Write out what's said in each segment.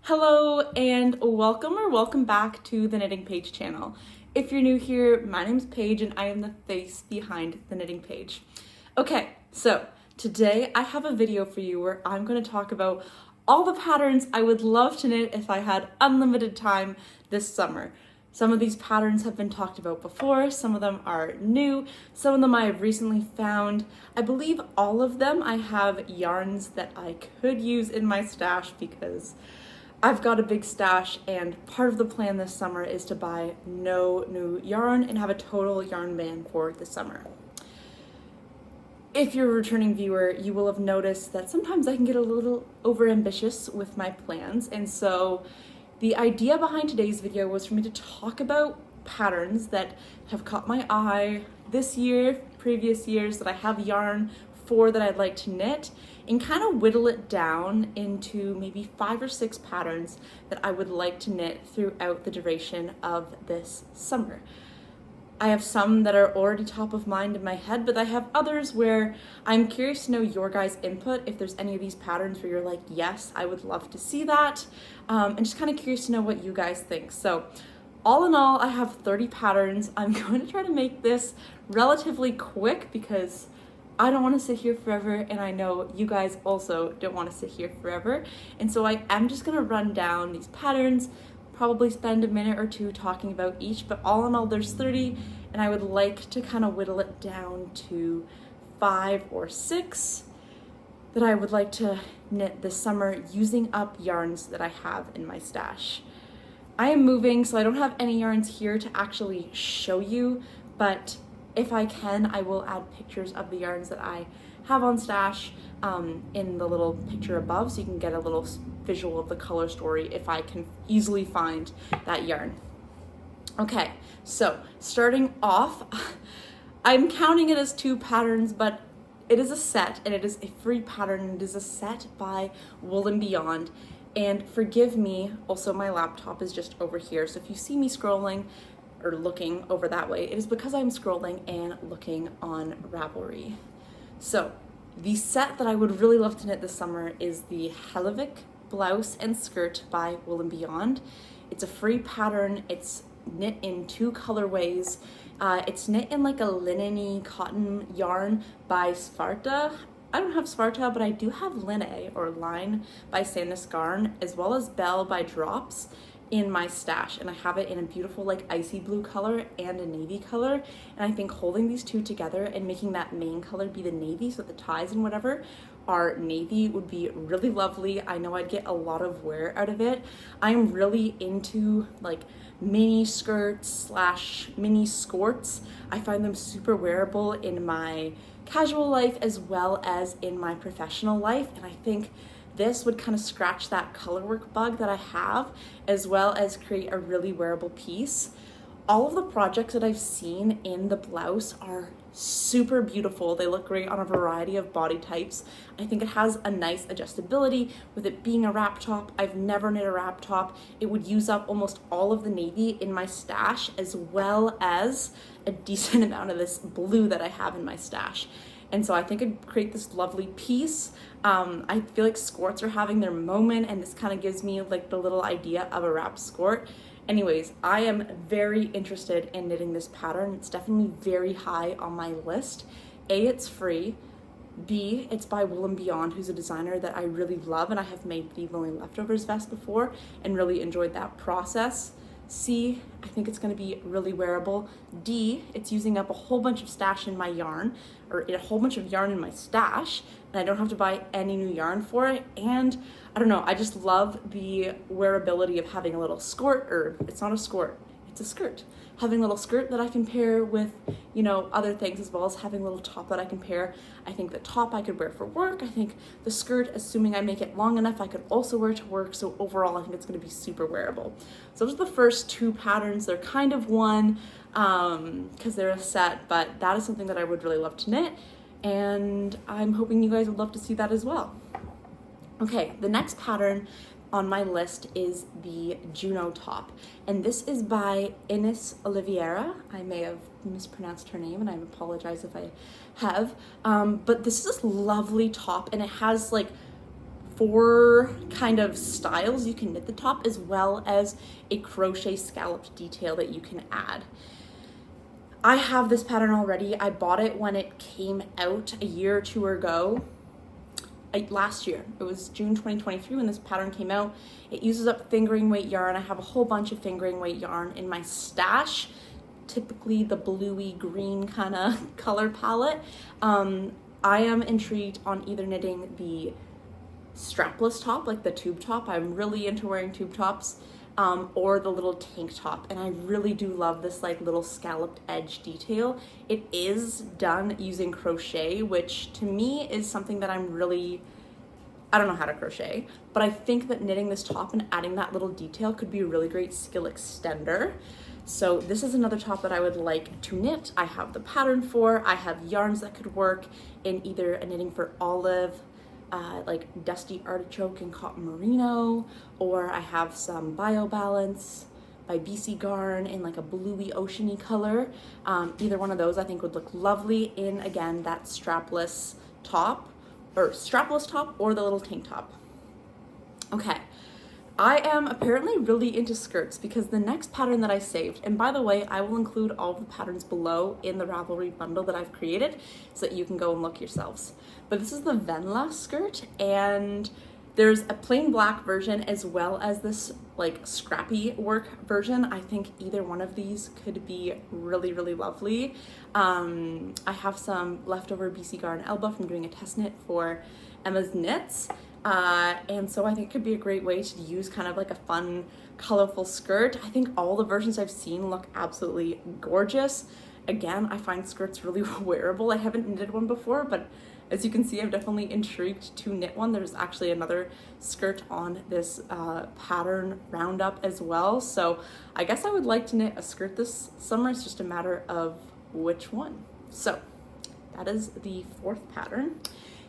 Hello and welcome back to the Knitting Page channel. If you're new here, my name's Paige and I am the face behind the Knitting Page. Okay, so today I have a video for you where I'm going to talk about all the patterns I would love to knit if I had unlimited time this summer. Some of these patterns have been talked about before, some of them are new, some of them I have recently found. I believe all of them I have yarns that I could use in my stash because I've got a big stash and part of the plan this summer is to buy no new yarn and have a total yarn ban for the summer. If you're a returning viewer, you will have noticed that sometimes I can get a little overambitious with my plans, and so the idea behind today's video was for me to talk about patterns that have caught my eye this year, previous years, that I have yarn for that I'd like to knit, and kind of whittle it down into maybe 5 or 6 patterns that I would like to knit throughout the duration of this summer. I have some that are already top of mind in my head, but I have others where I'm curious to know your guys' input, if there's any of these patterns where you're like, yes, I would love to see that, and just kind of curious to know what you guys think. So all in all, I have 30 patterns. I'm going to try to make this relatively quick because I don't want to sit here forever, and I know you guys also don't want to sit here forever. And so I am just going to run down these patterns, probably spend a minute or two talking about each, but all in all there's 30, and I would like to kind of whittle it down to 5 or 6 that I would like to knit this summer using up yarns that I have in my stash. I am moving, so I don't have any yarns here to actually show you, but if I can, I will add pictures of the yarns that I have on stash in the little picture above, so you can get a little visual of the color story if I can easily find that yarn. Okay, so starting off, I'm counting it as 2 patterns, but it is a set, and it is a free pattern, and it is a set by Wool & Beyond. And forgive me, also my laptop is just over here, so if you see me scrolling or looking over that way, it is because I'm scrolling and looking on Ravelry. So the set that I would really love to knit this summer is the Helic Blouse and Skirt by Wool & Beyond. It's a free pattern. It's knit in 2 colorways. It's knit in like a linen-y cotton yarn by Sparta. I don't have Sparta, but I do have Line or Line by Sange Bag, as well as Belle by Drops in my stash, and I have it in a beautiful like icy blue color and a navy color, and I think holding these 2 together and making that main color be the navy, so the ties and whatever are navy, would be really lovely. I know I'd get a lot of wear out of it. I'm really into like mini skirts / mini skirts. I find them super wearable in my casual life as well as in my professional life, and I think this would kind of scratch that colorwork bug that I have, as well as create a really wearable piece. All of the projects that I've seen in the blouse are super beautiful. They look great on a variety of body types. I think it has a nice adjustability with it being a wrap top. I've never knit a wrap top. It would use up almost all of the navy in my stash, as well as a decent amount of this blue that I have in my stash. And so I think it'd create this lovely piece. I feel like skirts are having their moment, and this kind of gives me like the little idea of a wrap skirt. Anyways, I am very interested in knitting this pattern. It's definitely very high on my list. A, it's free. B, it's by Wool & Beyond, who's a designer that I really love, and I have made the Lonely Leftovers vest before and really enjoyed that process. C, I think it's going to be really wearable. D, it's using up a whole bunch of stash in my yarn, or a whole bunch of yarn in my stash, and I don't have to buy any new yarn for it. And I don't know, I just love the wearability of having a little skirt, or it's not a skirt, it's a skirt. Having a little skirt that I can pair with, you know, other things, as well as having a little top that I can pair. I think the top I could wear for work. I think the skirt, assuming I make it long enough, I could also wear to work. So overall, I think it's going to be super wearable. So those are the first 2 patterns. They're kind of one because they're a set, but that is something that I would really love to knit, and I'm hoping you guys would love to see that as well. Okay, the next pattern on my list is the Juno top, and this is by Ines Oliveira. I may have mispronounced her name, and I apologize if I have, but this is this lovely top, and it has like 4 kind of styles you can knit the top, as well as a crochet scalloped detail that you can add. I have this pattern already. I bought it when it came out a year or 2 ago. Last year. It was June 2023 when this pattern came out. It uses up fingering weight yarn. I have a whole bunch of fingering weight yarn in my stash, typically the bluey green kind of color palette. I am intrigued on either knitting the strapless top, like the tube top. I'm really into wearing tube tops, or the little tank top. And I really do love this like little scalloped edge detail. It is done using crochet, which to me is something that I don't know how to crochet, but I think that knitting this top and adding that little detail could be a really great skill extender. So this is another top that I would like to knit. I have the pattern for, I have yarns that could work in either a knitting for olive, like dusty artichoke and cotton merino, or I have some Bio Balance by BC Garn in like a bluey oceany color. Either one of those I think would look lovely in, again, that strapless top or the little tank top. Okay. I am apparently really into skirts because the next pattern that I saved, and by the way, I will include all the patterns below in the Ravelry bundle that I've created so that you can go and look yourselves. But this is the Venla skirt, and there's a plain black version as well as this like scrappy work version. I think either one of these could be really, really lovely. I have some leftover BC Garn Elba from doing a test knit for Emma's Knits. And so I think it could be a great way to use kind of like a fun, colorful skirt. I think all the versions I've seen look absolutely gorgeous. Again, I find skirts really wearable. I haven't knitted one before, but as you can see, I'm definitely intrigued to knit one. There's actually another skirt on this pattern roundup as well. So I guess I would like to knit a skirt this summer. It's just a matter of which one. So that is the 4th pattern.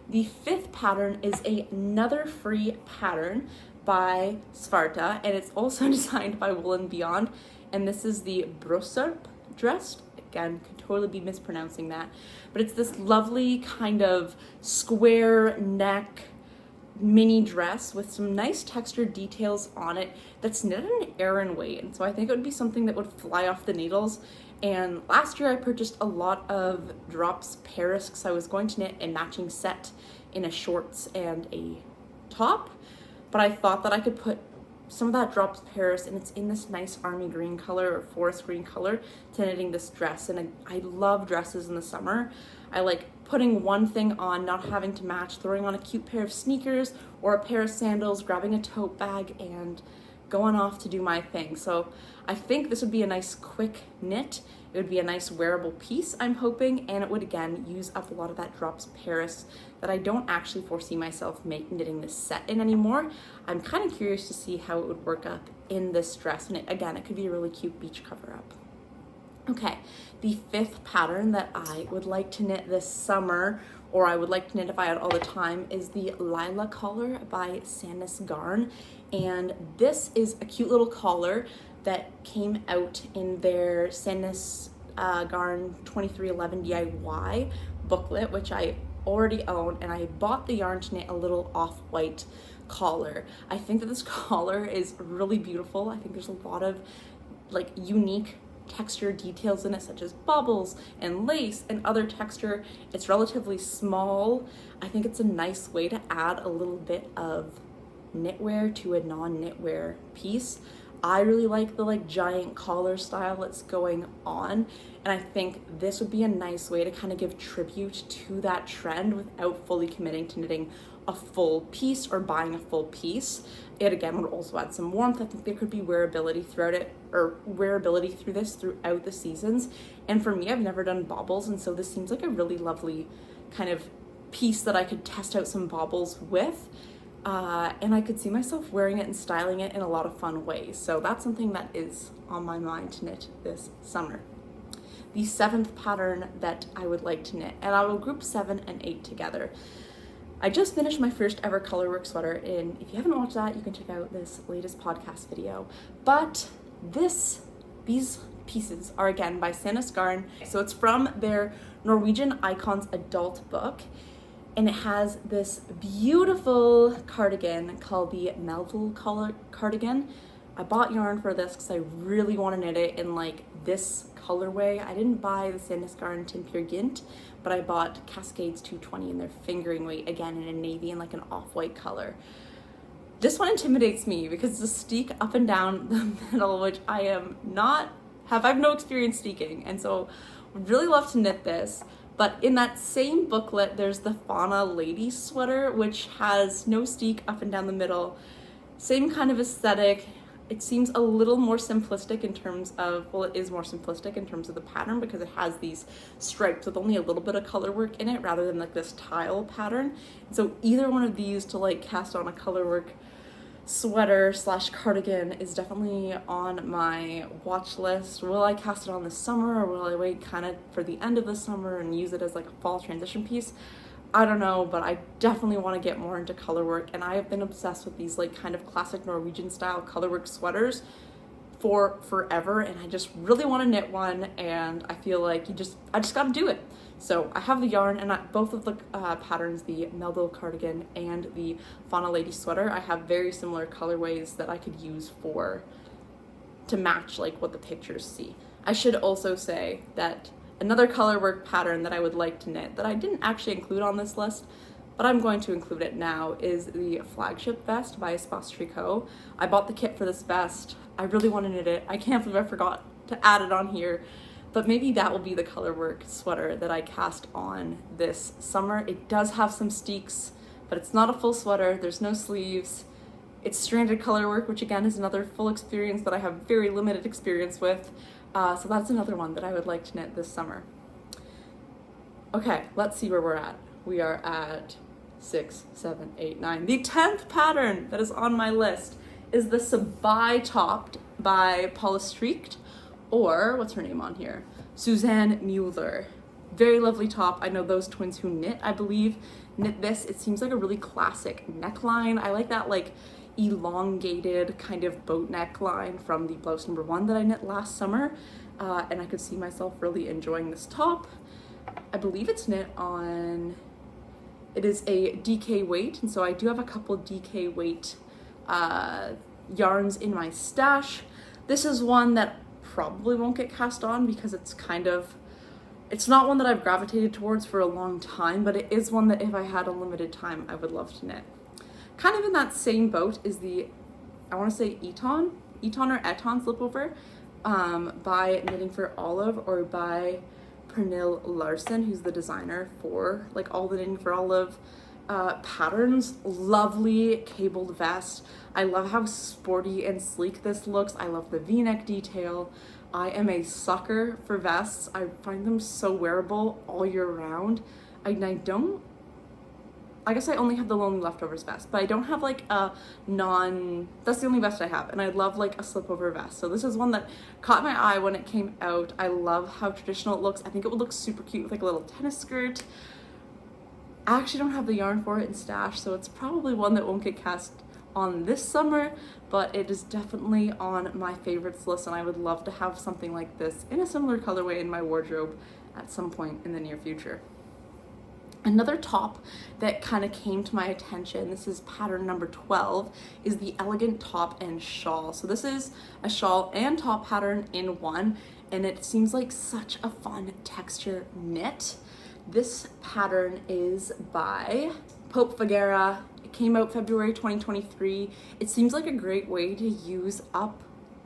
The 5th pattern is another free pattern by Svarta, and it's also designed by Wool and Beyond, and this is the Brösarp dress. Again, could totally be mispronouncing that, but it's this lovely kind of square neck mini dress with some nice textured details on it that's knit at an Aran weight, and so I think it would be something that would fly off the needles. And last year I purchased a lot of Drops Paris because I was going to knit a matching set in a shorts and a top, but I thought that I could put some of that Drops Paris, and it's in this nice army green color or forest green color, to knitting this dress. And I love dresses in the summer. I like putting one thing on, not having to match, throwing on a cute pair of sneakers or a pair of sandals, grabbing a tote bag, and going off to do my thing. So I think this would be a nice quick knit. It would be a nice wearable piece, I'm hoping, and it would again use up a lot of that Drops Paris that I don't actually foresee myself knitting this set in anymore. I'm kind of curious to see how it would work up in this dress, and it could be a really cute beach cover up. Okay, the 5th pattern that I would like to knit this summer, or I would like to knit if I had all the time, is the Lila collar by Sange Garn. And this is a cute little collar that came out in their Sange Garn 2311 DIY booklet, which I already own, and I bought the yarn to knit a little off-white collar. I think that this collar is really beautiful. I think there's a lot of like unique texture details in it, such as bubbles and lace and other texture. It's relatively small. I think it's a nice way to add a little bit of knitwear to a non-knitwear piece. I really like the like giant collar style that's going on, and I think this would be a nice way to kind of give tribute to that trend without fully committing to knitting a full piece or buying a full piece. It again would also add some warmth. I think there could be wearability throughout it, or wearability through this throughout the seasons. And for me, I've never done baubles, and so this seems like a really lovely kind of piece that I could test out some baubles with. And I could see myself wearing it and styling it in a lot of fun ways. So that's something that is on my mind to knit this summer. The 7th pattern that I would like to knit, and I will group 7 and 8 together. I just finished my first ever colorwork sweater, and if you haven't watched that, you can check out this latest podcast video. But these pieces are again by Sange Garn. So it's from their Norwegian Icons adult book. and it has this beautiful cardigan called the Melville cardigan. I bought yarn for this because I really want to knit it in like this colorway. I didn't buy the Sange Bag Pure Gint, but I bought Cascades 220 in their fingering weight, again in a navy and like an off-white color. This one intimidates me because it's a steek up and down the middle, which I've no experience steeking, and so would really love to knit this. But in that same booklet, there's the Fauna Lady Sweater, which has no steek up and down the middle. Same kind of aesthetic. It seems a little more simplistic in terms of, well, it is more simplistic in terms of the pattern because it has these stripes with only a little bit of color work in it rather than like this tile pattern. And so either one of these to like cast on a color work sweater / cardigan is definitely on my watch list. Will I cast it on this summer, or will I wait kind of for the end of the summer and use it as like a fall transition piece? I don't know, but I definitely want to get more into color work, and I have been obsessed with these like kind of classic Norwegian style color work sweaters for forever, and I just really want to knit one, and I feel like I just got to do it. So I have the yarn, and both of the patterns, the Melville cardigan and the Fauna Lady sweater, I have very similar colorways that I could use to match like what the pictures see. I should also say that another color work pattern that I would like to knit that I didn't actually include on this list, but I'm going to include it now, is the Flagship Vest by Espace Tricot. I bought the kit for this vest. I really want to knit it. I can't believe I forgot to add it on here, but maybe that will be the color work sweater that I cast on this summer. It does have some steeks, but it's not a full sweater. There's no sleeves. It's stranded color work, which again is another full experience that I have very limited experience with. So that's another one that I would like to knit this summer. Okay, let's see where we're at. We are at 6, 7, 8, 9. The 10th pattern that is on my list is the Saai topped by Paula Streaked, or what's her name on here? Suzanne Mueller. Very lovely top. I know those twins who knit, I believe, knit this. It seems like a really classic neckline. I like that like elongated kind of boat neckline from the blouse number 1 that I knit last summer, and I could see myself really enjoying this top. I believe it's knit on, it is a DK weight, and so I do have a couple DK weight yarns in my stash. This is one that probably won't get cast on because it's not one that I've gravitated towards for a long time, but it is one that if I had a limited time, I would love to knit. Kind of in that same boat is the, I want to say Eton or Eton Slipover by Knitting for Olive, or by Pernille Larsen, who's the designer for like all the Knitting for Olive patterns. Lovely cabled vest. I love how sporty and sleek this looks. I love the v-neck detail. I am a sucker for vests. I find them so wearable all year round. I guess I only have the Lonely Leftovers vest, but I don't have like that's the only vest I have, and I love like a slipover vest. So this is one that caught my eye when it came out. I love how traditional it looks. I think it would look super cute with like a little tennis skirt. I actually don't have the yarn for it in stash, so it's probably one that won't get cast on this summer, but it is definitely on my favorites list, and I would love to have something like this in a similar colorway in my wardrobe at some point in the near future. Another top that kind of came to my attention, this is pattern number 12, is the Elegant Top and Shawl. So this is a shawl and top pattern in one, and it seems like such a fun texture knit. This pattern is by Pope Figuera. It came out February 2023. It seems like a great way to use up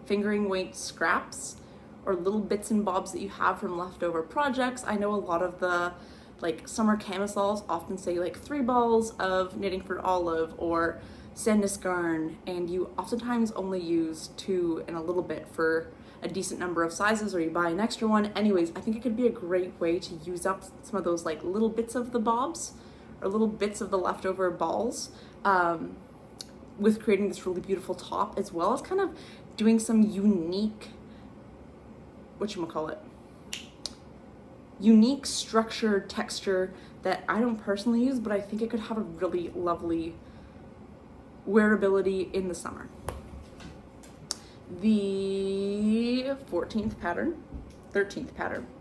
fingering weight scraps or little bits and bobs that you have from leftover projects. I know a lot of the like summer camisoles often say like 3 balls of Knitting for Olive or Sange Bag, and you oftentimes only use 2 and a little bit for a decent number of sizes, or you buy an extra one. Anyways, I think it could be a great way to use up some of those like little bits of the bobs or little bits of the leftover balls with creating this really beautiful top, as well as kind of doing some unique, unique structured texture that I don't personally use, but I think it could have a really lovely wearability in the summer. The 13th pattern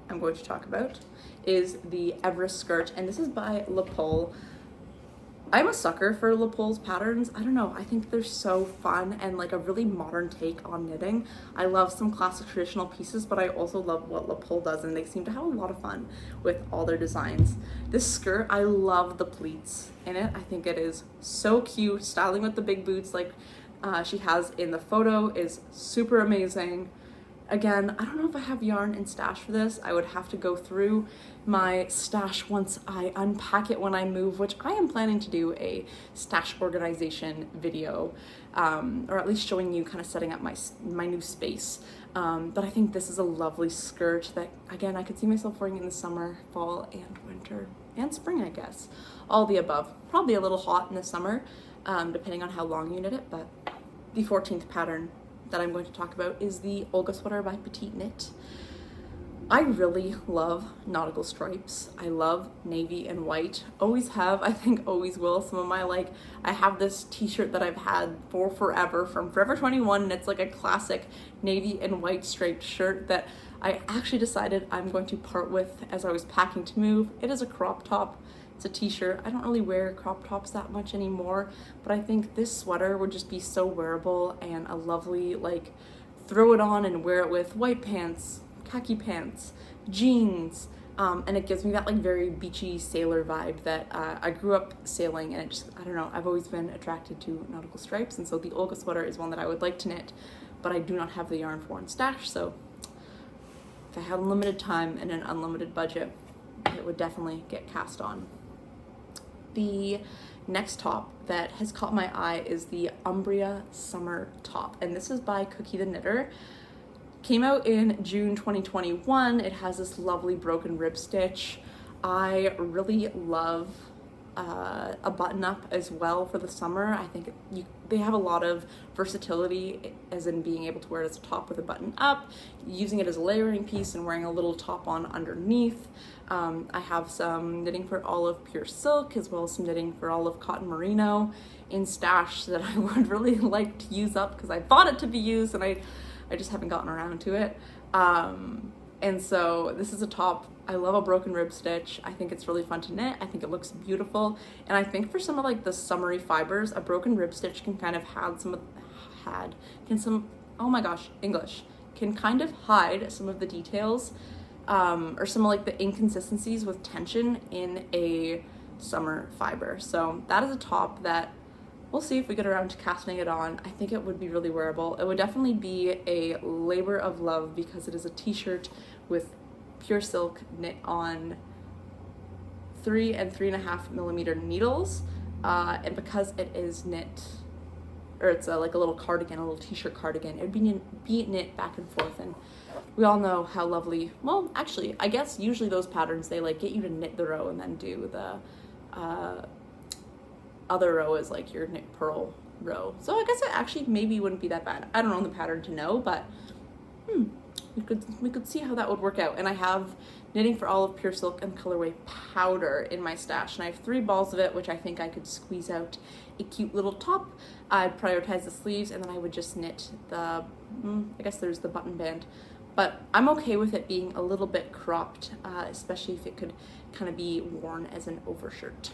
I'm going to talk about is the Everest Skirt, and this is by La Pole. I'm a sucker for Lapol's patterns. I don't know, I think they're so fun and like a really modern take on knitting. I love some classic traditional pieces, but I also love what Lapol does, and they seem to have a lot of fun with all their designs. This skirt, I love the pleats in it. I think it is so cute. Styling with the big boots like she has in the photo is super amazing. Again, I don't know if I have yarn in stash for this. I would have to go through my stash once I unpack it when I move, which I am planning to do a stash organization video, or at least showing you kind of setting up my new space. But I think this is a lovely skirt that, again, I could see myself wearing in the summer, fall, and winter, and spring, I guess. All the above. Probably a little hot in the summer, depending on how long you knit it, but the 14th pattern that I'm going to talk about is the Olga Sweater by Petite Knit. I really love nautical stripes. I love navy and white. Always have, I think always will. Some of my I have this t-shirt that I've had for forever from Forever 21, and it's like a classic navy and white striped shirt that I actually decided I'm going to part with as I was packing to move. It is a crop top. It's a t-shirt. I don't really wear crop tops that much anymore, but I think this sweater would just be so wearable and a lovely, throw it on and wear it with white pants, khaki pants, jeans, and it gives me that very beachy sailor vibe that I grew up sailing, and it just, I don't know, I've always been attracted to nautical stripes, and so the Olga sweater is one that I would like to knit, but I do not have the yarn for in stash, so if I had unlimited time and an unlimited budget, it would definitely get cast on. The next top that has caught my eye is the Umbria summer top, and this is by Cookie the Knitter. Came out in June 2021. It has this lovely broken rib stitch. I really love a button up as well for the summer. I think they have a lot of versatility, as in being able to wear it as a top with a button up, using it as a layering piece, and wearing a little top on underneath. I have some knitting for olive pure silk, as well as some knitting for olive cotton merino in stash that I would really like to use up because I bought it to be used and I just haven't gotten around to it. And so this is a top. I love a broken rib stitch. I think it's really fun to knit. I think it looks beautiful. And I think for some of the summery fibers, a broken rib stitch can kind of can kind of hide some of the details, or some of the inconsistencies with tension in a summer fiber. So that is a top that we'll see if we get around to casting it on. I think it would be really wearable. It would definitely be a labor of love because it is a t-shirt with pure silk knit on 3 and 3.5 millimeter needles, and because it is knit, or it's a little cardigan, a little t-shirt cardigan, it would be knit back and forth, and we all know how lovely, well, actually, I guess usually those patterns, they get you to knit the row and then do the other row is your knit purl row. So I guess it actually maybe wouldn't be that bad. I don't know the pattern to know, but we could see how that would work out. And I have knitting for olive pure silk and colorway powder in my stash, and I have 3 balls of it, which I think I could squeeze out a cute little top. I'd prioritize the sleeves, and then I would just knit the I guess there's the button band, but I'm okay with it being a little bit cropped, especially if it could kind of be worn as an overshirt.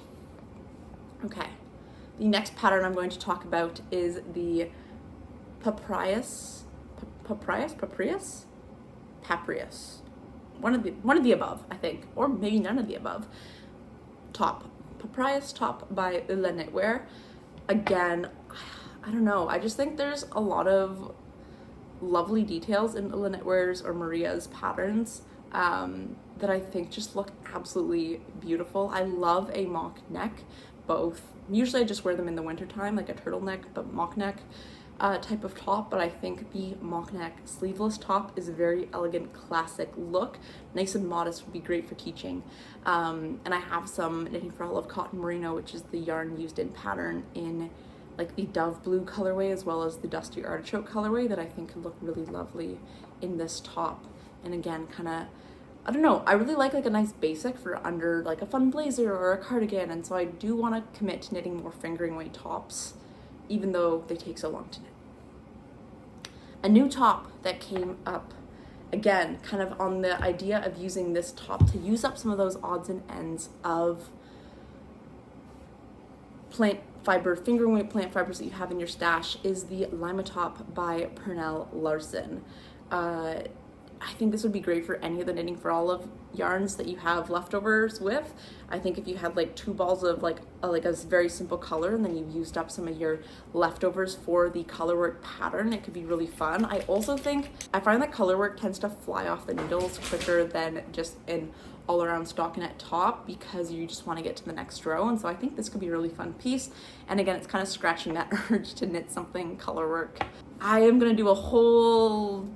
Okay, the next pattern I'm going to talk about is the Papyrus. One of the above, I think, or maybe none of the above. Top, Papyrus top by Ula Knitwear. Again, I don't know. I just think there's a lot of lovely details in Ula Knitwear's or Maria's patterns that I think just look absolutely beautiful. I love a mock neck. Both. Usually I just wear them in the wintertime, like a turtleneck, but mock neck type of top, but I think the mock neck sleeveless top is a very elegant, classic look. Nice and modest, would be great for teaching. And I have some knitting for olive cotton merino, which is the yarn used in pattern in the dove blue colorway, as well as the dusty artichoke colorway, that I think could look really lovely in this top. And again, kind of, I don't know, I really like a nice basic for under a fun blazer or a cardigan, and so I do want to commit to knitting more fingering weight tops, even though they take so long to knit. A new top that came up, again, kind of on the idea of using this top to use up some of those odds and ends of plant fiber, fingering weight plant fibers that you have in your stash is the Limat by Pernell Larson. I think this would be great for any of the Knitting for Olive yarns that you have leftovers with. I think if you had like 2 balls of like a very simple color and then you used up some of your leftovers for the colorwork pattern, it could be really fun. I also think, I find that colorwork tends to fly off the needles quicker than just an all around stockinette top because you just want to get to the next row. And so I think this could be a really fun piece. And again, it's kind of scratching that urge to knit something colorwork. I am going to do a whole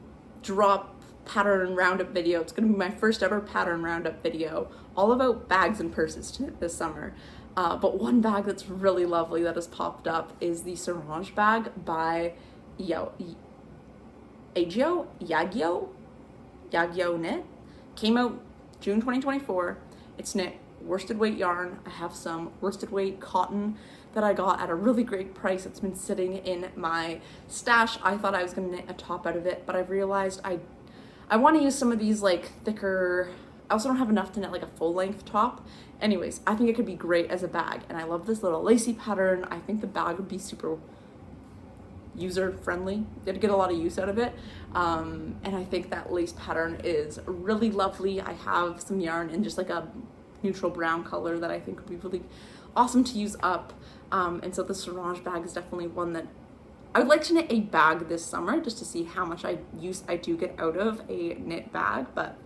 drop pattern roundup video. It's going to be my first ever pattern roundup video, all about bags and purses to knit this summer. But one bag that's really lovely that has popped up is the Sange Bag by Yagyo Knit. Came out June 2024. It's knit worsted weight yarn. I have some worsted weight cotton that I got at a really great price. It's been sitting in my stash. I thought I was going to knit a top out of it, but I've realized I want to use some of these like thicker, I also don't have enough to knit like a full length top. Anyways, I think it could be great as a bag, and I love this little lacy pattern. I think the bag would be super user friendly. I'd get a lot of use out of it. And I think that lace pattern is really lovely. I have some yarn in just like a neutral brown color that I think would be really awesome to use up. And so the Sange Bag is definitely one that I would like to knit a bag this summer just to see how much use I do get out of a knit bag, but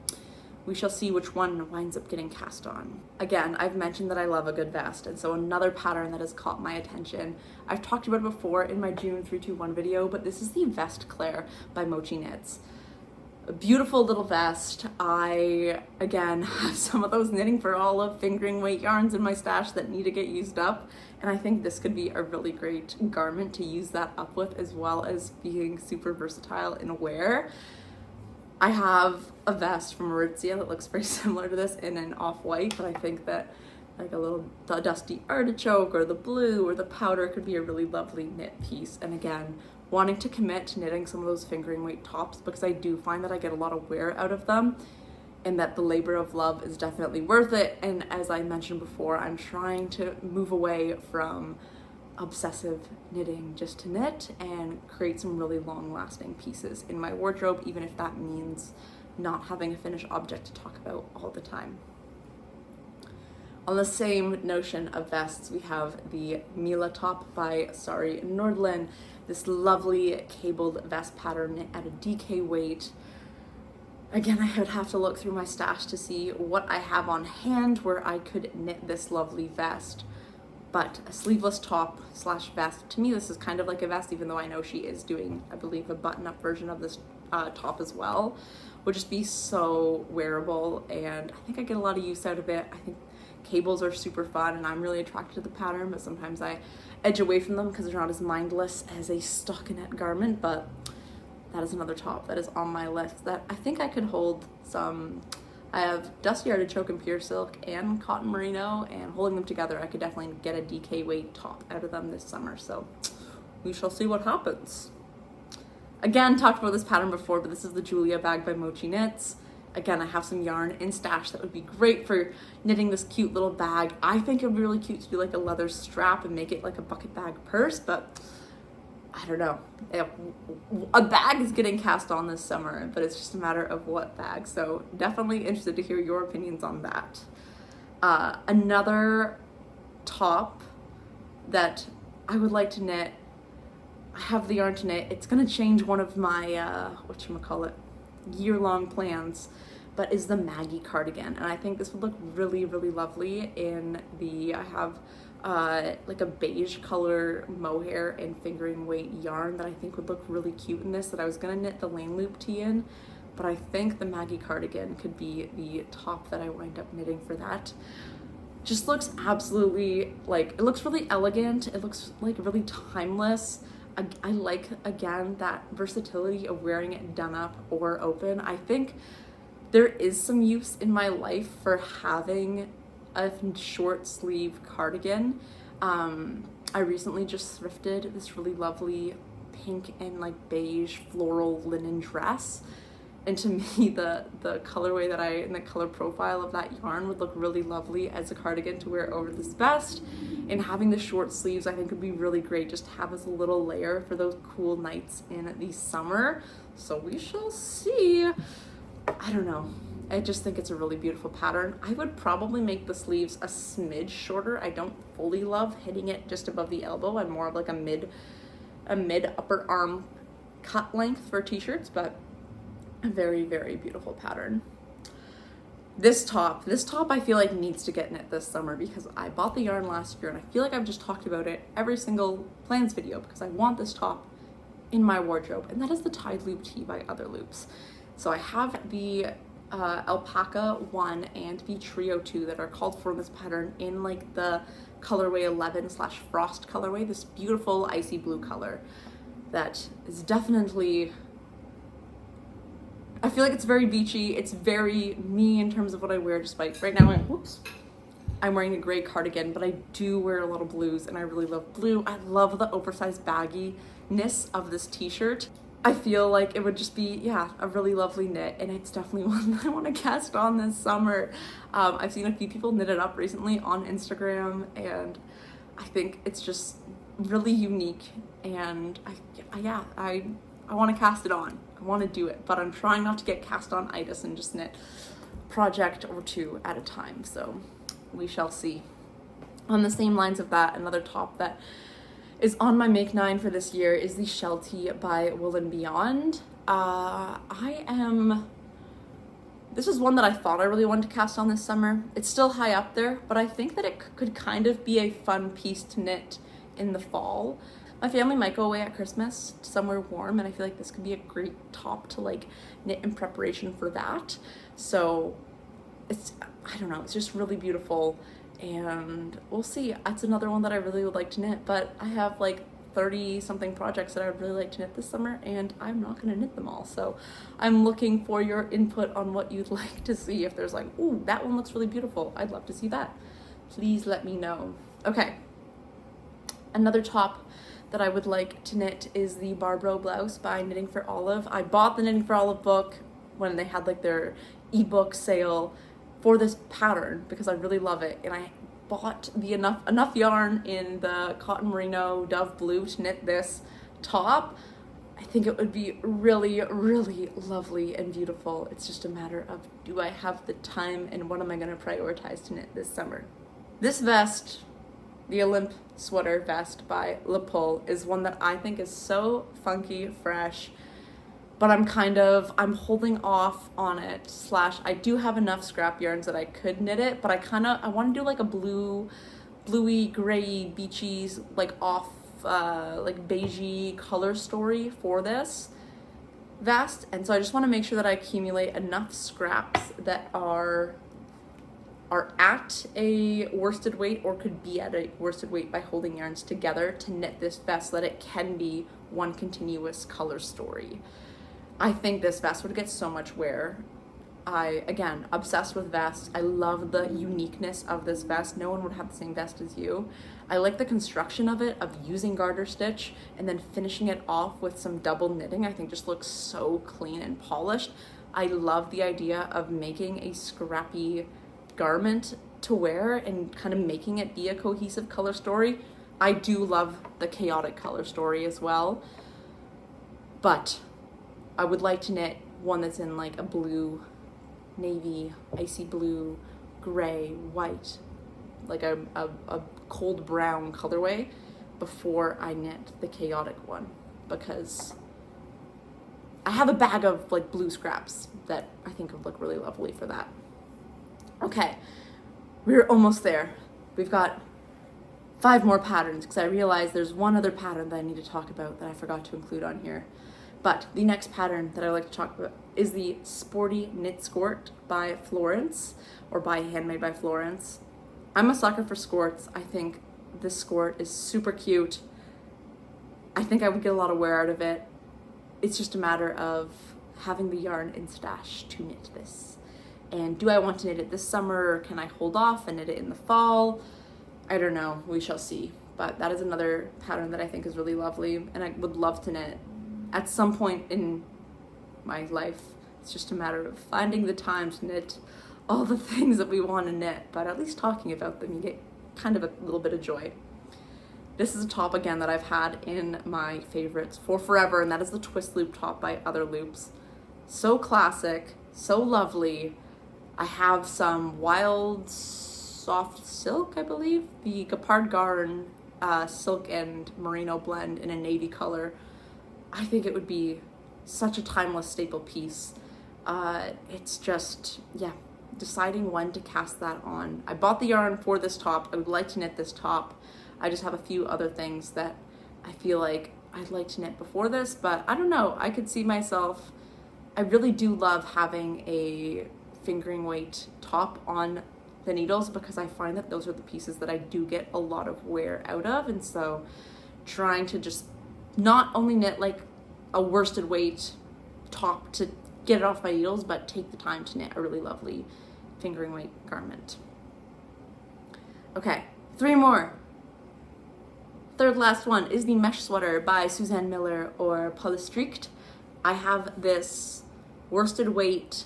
we shall see which one winds up getting cast on. Again, I've mentioned that I love a good vest, and so another pattern that has caught my attention, I've talked about it before in my June 321 video, but this is the Vest Claire by Mochi Knits. A beautiful little vest. I, again, have some of those Knitting for Olive fingering weight yarns in my stash that need to get used up, and I think this could be a really great garment to use that up with, as well as being super versatile in wear. I have a vest from Aritzia that looks very similar to this in an off-white, but I think that like the dusty artichoke or the blue or the powder could be a really lovely knit piece. And again, wanting to commit to knitting some of those fingering weight tops because I do find that I get a lot of wear out of them and that the labor of love is definitely worth it. And as I mentioned before, I'm trying to move away from obsessive knitting just to knit and create some really long-lasting pieces in my wardrobe, even if that means not having a finished object to talk about all the time. On the same notion of vests, we have the Mila top by Sari Nordlund, this lovely cabled vest pattern knit at a DK weight. Again, I would have to look through my stash to see what I have on hand where I could knit this lovely vest. But a sleeveless top slash vest, to me this is kind of like a vest, even though I know she is doing, I believe, a button-up version of this top as well, would just be so wearable, and I think I get a lot of use out of it. I think cables are super fun, and I'm really attracted to the pattern, but sometimes I edge away from them because they're not as mindless as a stockinette garment, but that is another top that is on my list that I think I could hold some. I have dusty artichoke and pure silk and cotton merino, and holding them together, I could definitely get a DK weight top out of them this summer, so we shall see what happens. Again, talked about this pattern before, but this is the Julia bag by Mochi Knits. Again, I have some yarn in stash that would be great for knitting this cute little bag. I think it would be really cute to do like a leather strap and make it like a bucket bag purse, but I don't know. A bag is getting cast on this summer, but it's just a matter of what bag. So definitely interested to hear your opinions on that. Another top that I would like to knit, I have the yarn to knit. It's gonna change one of my, year-long plans, but is the Maggie cardigan. And I think this would look really, really lovely in the, I have like a beige color mohair and fingering weight yarn that I think would look really cute in this, that I was gonna knit the lane loop tee in, but I think the Maggie cardigan could be the top that I wind up knitting for that. Just looks absolutely, like, it looks really elegant, it looks like really timeless. I like, again, that versatility of wearing it done up or open. I think there is some use in my life for having a short sleeve cardigan. I recently just thrifted this really lovely pink and like beige floral linen dress, And to me, the colorway that and the color profile of that yarn would look really lovely as a cardigan to wear over this vest. And having the short sleeves I think would be really great just to have as a little layer for those cool nights in the summer. So we shall see. I don't know. I just think it's a really beautiful pattern. I would probably make the sleeves a smidge shorter. I don't fully love hitting it just above the elbow. I'm more of like a mid upper arm cut length for t-shirts, but a very, very beautiful pattern. This top I feel like needs to get knit this summer because I bought the yarn last year and I feel like I've just talked about it every single plans video because I want this top in my wardrobe, and that is the Tide Loop tee by Other Loops. So I have the Alpaca 1 and the Trio 2 that are called for this pattern in like the colorway 11/frost colorway, this beautiful icy blue color that is definitely, I feel like it's very beachy. It's very me in terms of what I wear, despite right now I'm wearing a gray cardigan, but I do wear a lot of blues and I really love blue. I love the oversized bagginess of this t-shirt. I feel like it would just be, yeah, a really lovely knit, and it's definitely one that I want to cast on this summer. I've seen a few people knit it up recently on Instagram, and I think it's just really unique, and I want to cast it on. I want to do it, but I'm trying not to get cast on itis and just knit a project or two at a time, so we shall see. On the same lines of that, another top that is on my make 9 for this year is the Shelty by Wool & Beyond. This is one that I thought I really wanted to cast on this summer. It's still high up there, but I think that it could kind of be a fun piece to knit in the fall. My family might go away at Christmas somewhere warm, and I feel like this could be a great top to like knit in preparation for that. So I don't know, it's just really beautiful, and we'll see. That's another one that I really would like to knit, but I have like 30 something projects that I would really like to knit this summer, and I'm not going to knit them all. So I'm looking for your input on what you'd like to see. If there's like, ooh, that one looks really beautiful, I'd love to see that. Please let me know. Okay. Another top that I would like to knit is the Barbro Blouse by Knitting for Olive. I bought the Knitting for Olive book when they had like their ebook sale for this pattern because I really love it, and I bought the enough yarn in the cotton merino dove blue to knit this top. I think it would be really, really lovely and beautiful. It's just a matter of, do I have the time and what am I going to prioritize to knit this summer? This vest, the Olymp sweater vest by Limat, is one that I think is so funky, fresh, but I'm holding off on it. / I do have enough scrap yarns that I could knit it, but I want to do like a bluey, gray, beachy, like off, like beigey color story for this vest. And so I just want to make sure that I accumulate enough scraps that are at a worsted weight or could be at a worsted weight by holding yarns together to knit this vest so that it can be one continuous color story. I think this vest would get so much wear. Again, obsessed with vests. I love the uniqueness of this vest. No one would have the same vest as you. I like the construction of it, of using garter stitch and then finishing it off with some double knitting. I think just looks so clean and polished. I love the idea of making a scrappy garment to wear and kind of making it be a cohesive color story. I do love the chaotic color story as well, but I would like to knit one that's in like a blue, navy, icy blue, gray, white, like a cold brown colorway before I knit the chaotic one, because I have a bag of like blue scraps that I think would look really lovely for that. Okay, we're almost there. We've got 5 more patterns because I realized there's one other pattern that I need to talk about that I forgot to include on here. But the next pattern that I like to talk about is the Sporty Knit Skirt by Florence, or by Handmade by Florence. I'm a sucker for skirts. I think this skirt is super cute. I think I would get a lot of wear out of it. It's just a matter of having the yarn in stash to knit this. And do I want to knit it this summer, or can I hold off and knit it in the fall? I don't know, we shall see. But that is another pattern that I think is really lovely and I would love to knit at some point in my life, It's just a matter of finding the time to knit all the things that we want to knit, but at least talking about them, you get kind of a little bit of joy. This is a top again that I've had in my favorites for forever, and that is the twist loop top by Other Loops. So classic, so lovely. I have some wild soft silk, I believe, the Gapard Garn silk and merino blend in a navy color. I think it would be such a timeless staple piece. It's just, yeah, deciding when to cast that on. I bought the yarn for this top. I would like to knit this top. I just have a few other things that I feel like I'd like to knit before this, but I don't know. I could see myself, I really do love having a fingering weight top on the needles because I find that those are the pieces that I do get a lot of wear out of. And so trying to just not only knit like a worsted weight top to get it off my needles, but take the time to knit a really lovely fingering weight garment. Okay, 3 more. Third last one is the mesh sweater by Suzanne Miller or Polystrict. I have this worsted weight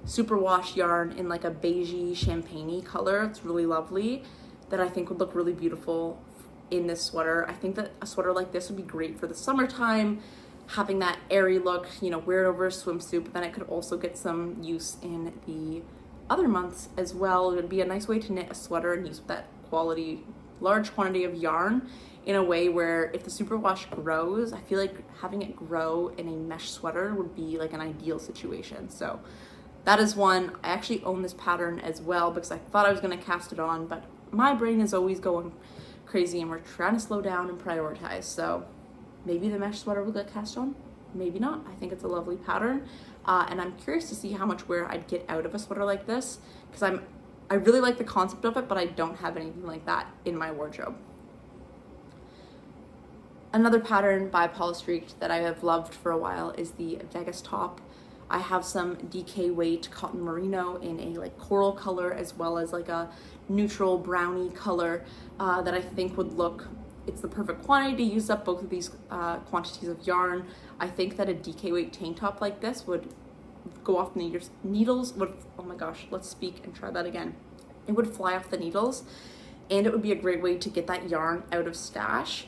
superwash yarn in like a beigey champagne-y color. It's really lovely, that I think would look really beautiful in this sweater. I think that a sweater like this would be great for the summertime, having that airy look, you know, wear it over a swimsuit, but then it could also get some use in the other months as well. It would be a nice way to knit a sweater and use that quality, large quantity of yarn in a way where if the superwash grows, I feel like having it grow in a mesh sweater would be like an ideal situation. So that is one. I actually own this pattern as well because I thought I was going to cast it on, but my brain is always going crazy and we're trying to slow down and prioritize. So maybe the mesh sweater will get cast on, maybe not. I think it's a lovely pattern, and I'm curious to see how much wear I'd get out of a sweater like this because I really like the concept of it, but I don't have anything like that in my wardrobe. Another pattern by Polystrict that I have loved for a while is the Vegas top. I have some DK weight cotton merino in a like coral color as well as like a neutral brownie color that I think would look, it's the perfect quantity to use up both of these quantities of yarn. I think that a DK weight tank top like this would go off the needles, would, oh my gosh, let's speak and try that again. It would fly off the needles and it would be a great way to get that yarn out of stash.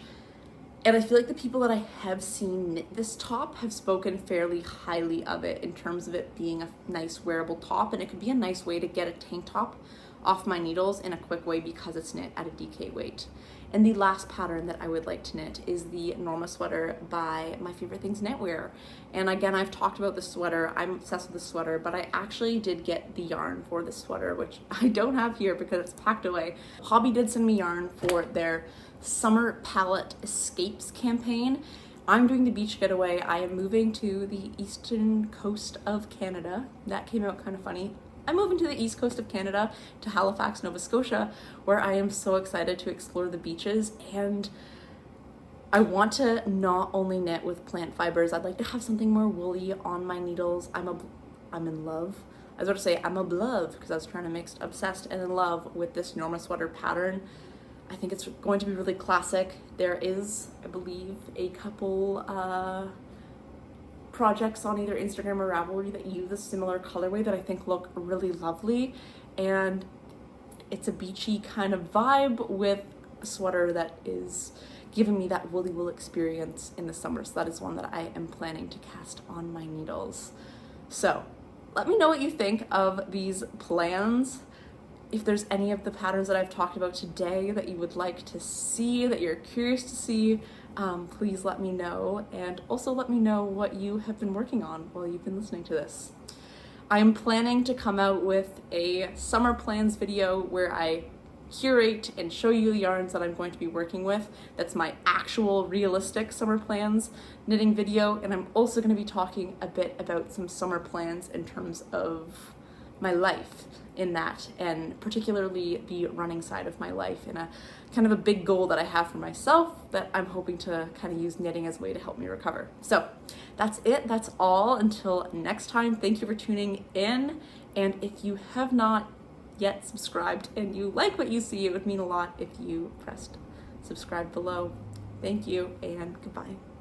And I feel like the people that I have seen knit this top have spoken fairly highly of it in terms of it being a nice wearable top, and it could be a nice way to get a tank top off my needles in a quick way because it's knit at a DK weight. And the last pattern that I would like to knit is the Norma Sweater by My Favorite Things Knitwear. And again, I've talked about this sweater. I'm obsessed with this sweater, but I actually did get the yarn for this sweater, which I don't have here because it's packed away. Hobby did send me yarn for their Summer Palette Escapes campaign. I'm doing the beach getaway. I am moving to the eastern coast of Canada. That came out kind of funny. I'm moving to the east coast of Canada, to Halifax, Nova Scotia, where I am so excited to explore the beaches, and I want to not only knit with plant fibers, I'd like to have something more woolly on my needles. I'm in love. I was about to say I'm in love because I was trying to mix obsessed and in love with this Norma Sweater pattern. I think it's going to be really classic. There is, I believe, a couple projects on either Instagram or Ravelry that use a similar colorway that I think look really lovely, and it's a beachy kind of vibe with a sweater that is giving me that woolly wool experience in the summer. So that is one that I am planning to cast on my needles. So let me know what you think of these plans. If there's any of the patterns that I've talked about today that you would like to see, that you're curious to see, please let me know, and also let me know what you have been working on while you've been listening to this. I am planning to come out with a summer plans video where I curate and show you the yarns that I'm going to be working with. That's my actual realistic summer plans knitting video, and I'm also going to be talking a bit about some summer plans in terms of my life in that, and particularly the running side of my life, and a kind of a big goal that I have for myself that I'm hoping to kind of use knitting as a way to help me recover. So that's it. That's all. Until next time, thank you for tuning in. And if you have not yet subscribed and you like what you see, it would mean a lot if you pressed subscribe below. Thank you and goodbye.